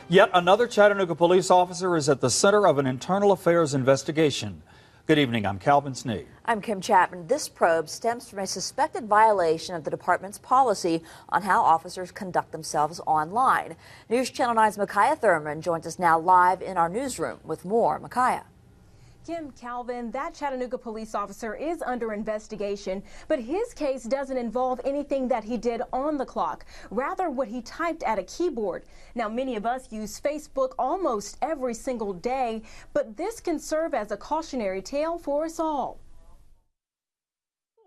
Yet another Chattanooga police officer is at the center of an internal affairs investigation. Good evening, I'm Calvin Snee. I'm Kim Chapman. This probe stems from a suspected violation of the department's policy on how officers conduct themselves online. News Channel 9's Mikaya Thurmond joins us now live in our newsroom with more. Mikaya. Kim, Calvin, that Chattanooga police officer is under investigation, but his case doesn't involve anything that he did on the clock, rather what he typed at a keyboard. Now, many of us use Facebook almost every single day, but this can serve as a cautionary tale for us all.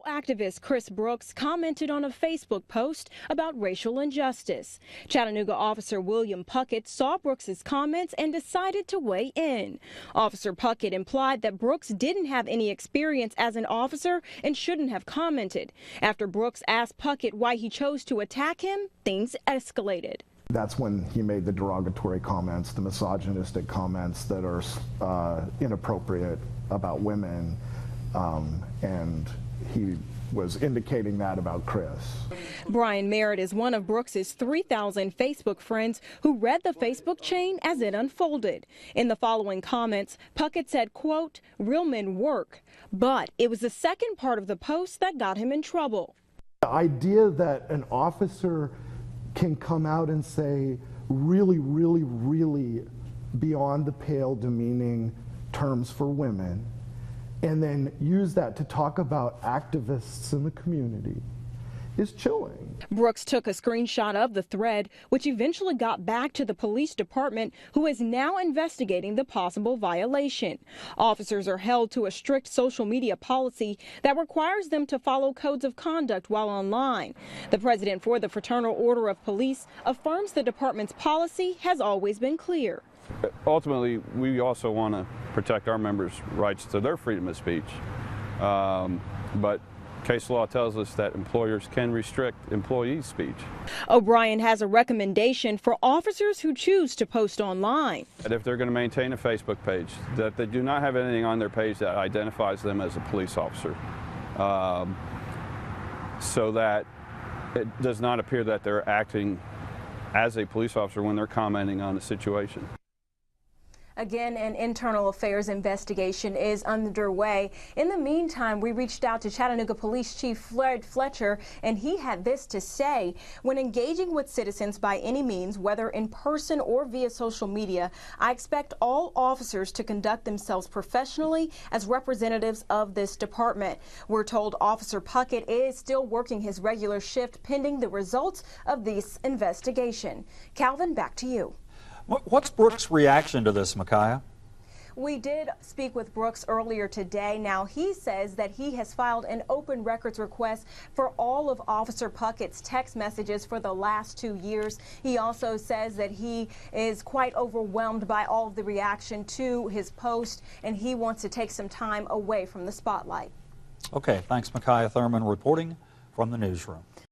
Activist Chris Brooks commented on a Facebook post about racial injustice. Chattanooga officer William Puckett saw Brooks's comments and decided to weigh in. Officer Puckett implied that Brooks didn't have any experience as an officer and shouldn't have commented. After Brooks asked Puckett why he chose to attack him, things escalated. That's when he made the derogatory comments, the misogynistic comments that are inappropriate about women, and he was indicating that about Chris. Brian Merritt is one of Brooks's 3,000 Facebook friends who read the Facebook chain as it unfolded. In the following comments, Puckett said, quote, "Real men work," but it was the second part of the post that got him in trouble. The idea that an officer can come out and say really, really, really beyond the pale demeaning terms for women, and then use that to talk about activists in the community is chilling. Brooks took a screenshot of the thread, which eventually got back to the police department, who is now investigating the possible violation. Officers are held to a strict social media policy that requires them to follow codes of conduct while online. The president for the Fraternal Order of Police affirms the department's policy has always been clear. Ultimately, we also want to protect our members' rights to their freedom of speech. But case law tells us that employers can restrict employees' speech. O'Brien has a recommendation for officers who choose to post online. And if they're going to maintain a Facebook page, that they do not have anything on their page that identifies them as a police officer, so that it does not appear that they're acting as a police officer when they're commenting on a situation. Again, an internal affairs investigation is underway. In the meantime, we reached out to Chattanooga Police Chief Fred Fletcher, and he had this to say: when engaging with citizens by any means, whether in person or via social media, I expect all officers to conduct themselves professionally as representatives of this department. We're told Officer Puckett is still working his regular shift pending the results of this investigation. Calvin, back to you. What's Brooks' reaction to this, Mikaya? We did speak with Brooks earlier today. Now, he says that he has filed an open records request for all of Officer Puckett's text messages for the last 2 years. He also says that he is quite overwhelmed by all of the reaction to his post, and he wants to take some time away from the spotlight. Okay, thanks, Mikaya Thurmond, reporting from the newsroom.